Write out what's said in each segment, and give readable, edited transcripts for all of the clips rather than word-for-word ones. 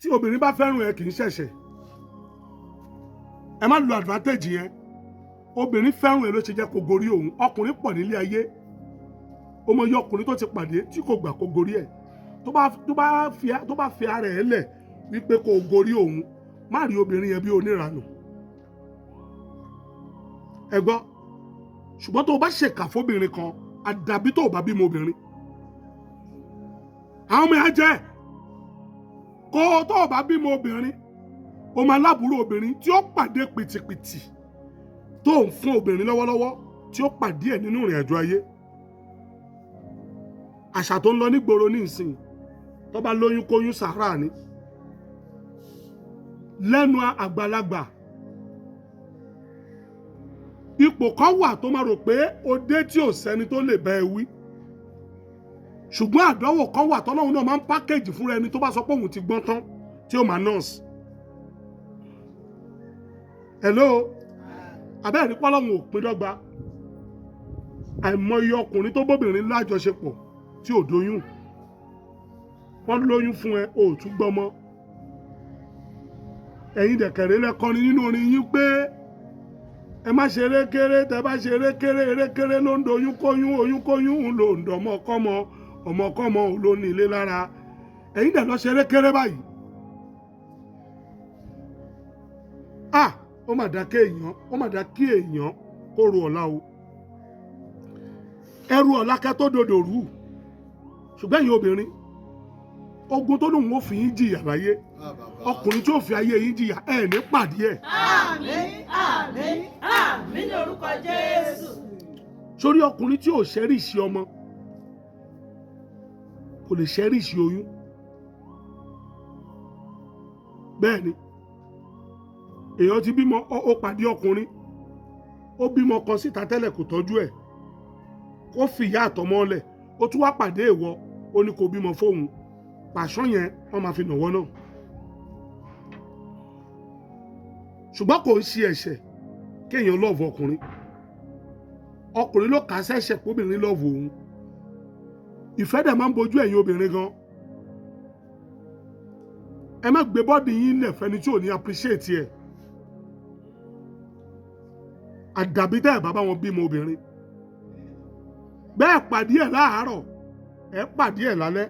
tí obìnrin bá fẹ́ràn ẹ kì í ṣẹ̀ṣẹ̀ ẹ má lo advantage yẹn obìnrin fẹ́ràn ẹ ló ṣe jẹ́ kó gorí òun ọkùnrin pọ̀ nílé ayé ó mọ iye ọkùnrin tó ti pàdé tí kò gbà kó gorí ẹ̀ tó bá fi ara ẹ̀ lẹ̀ wípé kó gorí òun má rí obìnrin yẹn bí oníranù ẹ gbọ́ ṣùgbọ́n tó o bá ṣèkà fóbìnrin kan àdàbí tó o bá bímọ obìnrin àwọn ọmọ yẹn jẹ́ kó tó o bá bímọ obìnrin o máa lábúrò obìnrin tí ó pàdé pìtìpìtì tó ń fún obìnrin lọ́wọ́lọ́wọ́ tí ó pàdé ẹ̀ nínú ìrìn àjò ayé àṣà tó ń lọ nígboro ní ìsìn tó bá lóyún kóyún Sara ni lẹ́nu àgbàlagbà ipò kan wà tó máa rò pé o dé tí ò sẹ́ni tó lè bá ẹ wí ṣùgbọ́n àdánwò kan wà tọ́lọ́run náà máa ń pákéjì fúnra ẹni tó bá sọ pé òun ti gbọ́n tán tí ó máa nọ́ọ̀sì. hello abẹ́rẹ́ ní pọ́lọ́run ò pín dọ́gba àìmọye ọkùnrin tó bóbìnrin lájọṣepọ̀ tí ò dóyún wọ́n lóyún fún ẹ ò tún gbọ́mọ ẹ̀yin dẹ̀kẹ̀rẹ́ lẹ́kọrin nínú orin yín pé ẹ má ṣe erékéré tẹ bá ṣe erékéré ló ń doyún kóyún oyún kóyún ló ń dọmọ kọ́mọ ọmọkọ́mọ ló ní ilé lára ẹ̀yin dẹ̀ lọ ṣe erékéré báyìí ó mà dá kí èèyàn kó ru ọ̀la o ẹrù ọ̀la kẹ́ tó dodò rú ṣùgbọ́n ẹ̀yin obìnrin ogun tó lóun ó fi yín jìyà láyé ọkùnrin tí ó fi ayé yín jìyà ẹ̀ ní pàdé ẹ̀. àmín àmín àmín ní orúkọ Jésù. sórí ọkùnrin tí ò ṣẹ́rìṣì ọmọ kò lè ṣẹ́rìṣì oyún bẹ́ẹ̀ ni èèyàn ti bímọ ó pàdé ọkùnrin ó bímọ kan síta tẹ́lẹ̀ kò tọ́jú ẹ̀ kó fi ìyá àtọmọ lẹ̀ ó tún wá pàdé ìwọ ó ní kó bímọ fóun pàṣán yẹn wọ́n máa fi nàwọ́ náà ṣùgbọ́n kò ń ṣe ẹ̀ṣẹ̀ kéèyàn lọ́ọ̀fù ọkùnrin ló kà á sẹ́ṣẹ̀ kóbìnrin lọ́ọ̀fù òun ìfẹ́ dẹ̀ máa ń bojú ẹ̀yin obìnrin gan ẹ má gbé bọ́ọ̀dì yín lẹ̀ fẹ́ni tí ò ní appreciate ẹ̀ àdàbí tẹ́ ẹ̀ bá bá wọn bímọ obìnrin bẹ́ẹ̀ pàdé ẹ̀ láàárọ̀ ẹ̀ pàdé ẹ̀ lálẹ́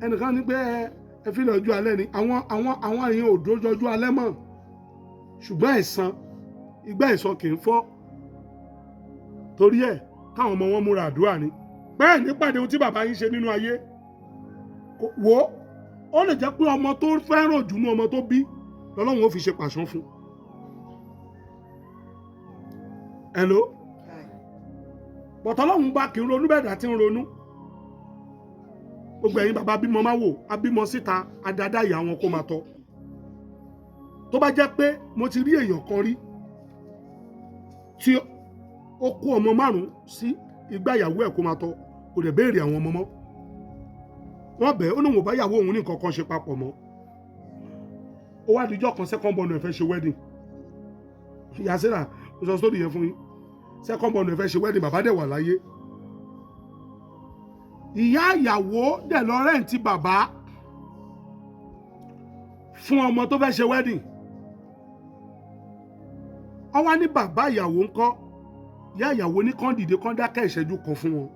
ẹnìkan ní pé ẹ fi lọ ojú alẹ́ ni àwọn èèyàn ò dójọjú alẹ́ mọ́ ṣùgbọ́n ẹ̀san ìgbà ẹ̀san kì í fọ́ torí ẹ̀ káwọn ọmọ wọn múra àdúrà ni bẹ́ẹ̀ nípàdé ohun tí bàbá yín ṣe nínú ayé wò ó lè jẹ́ pé ọmọ tó fẹ́ràn jù ní ọmọ tó bí lọ́lọ́run ó fi ṣe pàṣán fún. hello bọ̀tọ́lọ́run bá kì í ronú bẹ́ẹ̀ dá tí ń ronú gbogbo ẹ̀yin bàbá bímọ máa wò abímọ síta àdáadáa ìyá wọn kó máa tọ́ tó bá jẹ́ pé mo ti rí èèyàn kan rí tí ó kó ọmọ 5 sí igbá ìyàwó ẹ̀ kó máa tọ́ kò dẹ̀ béèrè àwọn ọmọ mọ́ wọ́n bẹ̀ ó ní wọn bá ìyàwó òun ní nǹkan kan ṣe papọ̀ mọ́ ó wá díjọ́ kan second born ẹ̀ fẹ́ ṣe wedding ìyá Sara mo sọ sórí yẹn fún yín second born ẹ̀ fẹ́ ṣe wedding bàbá dẹ̀ wà láyé ìyá ìyàwó dẹ̀ lọ rẹ́ǹtì bàbá fún ọmọ tó fẹ́ ṣe wedding ó wá ní bàbá ìyàwó ńkọ́ ìyá ìyàwó ní kán dìde kán dákẹ́ ìṣẹ́jú kan fún wọn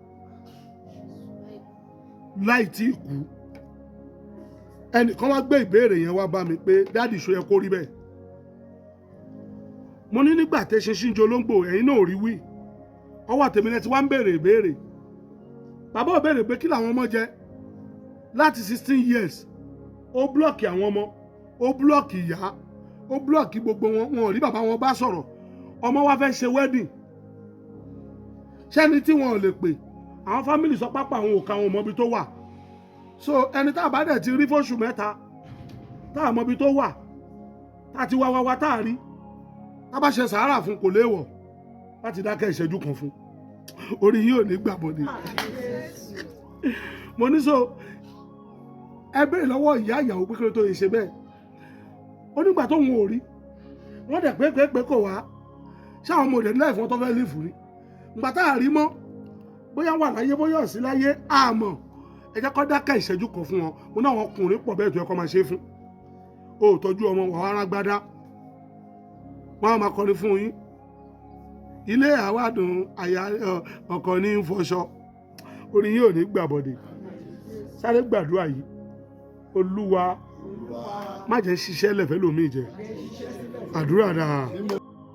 láì tí kú ẹnìkan wá gbé ìbéèrè yẹn wá bá mi pé dáàdì ṣó yẹ kó rí bẹ́ẹ̀ mo ní nígbà tẹ́ ṣe ṣíńjọ olóńgbò ẹ̀yin náà ò rí wí ọwọ́ àtẹ̀mílẹ̀ tí wá ń béèrè ìbéèrè bàbá ò béèrè pé kí làwọn ọmọ jẹ láti 16 years ó blọ́ọ̀kì àwọn ọmọ ó blọ́ọ̀kì ìyá ó blọ́ọ̀kì gbogbo wọn ò rí bàbá wọn bá sọ̀rọ̀ ọmọ wa fẹ́ ṣe wedding ṣẹ́ni tí wọn ò lè pè àwọn fámìlì sọ pápá àwọn òkà àwọn ọmọbi tó wà so ẹni tá a bá dẹ̀ ti rí fóṣù 3 tá a mọbi tó wà tá a ti wá tá a rí tá a bá ṣe sàárà fún kò léèwọ̀ láti dákẹ́ ìṣẹ́jú kan fún orí yìí ò ní gbàbọ̀dé mo ní so ẹ béèrè lọ́wọ́ ìyá ìyàwó pé kí ló tó yẹ ṣe bẹ́ẹ̀ ó nígbà tó ń wò rí wọ́n dẹ̀ pé kò wá ṣáwọn ọmọ òdẹ̀ nílẹ̀ ìfọ́n tó fẹ́ lífù ni ìgbà tá a rí mọ́ bóyá wà láyé bóyá ò sí láyé àmọ́ ẹ jẹ́ kó dákẹ́ ìṣẹ́jú kan fún wọn mo náà wọn ọkùnrin pọ̀ bẹ́ẹ̀ tó yẹ kó máa ṣe fún o ò tọ́jú ọmọ wà wá gbádá wọn á máa kọrin fún yín ilé àwádùn àyà ọkọ ní fọṣọ orin yìí ò ní gbàbọ̀dẹ̀ sáré gbàdúrà yìí olúwa má jẹ́ ṣiṣẹ́ lẹ̀fẹ́ lómi jẹ àdúrà dáa.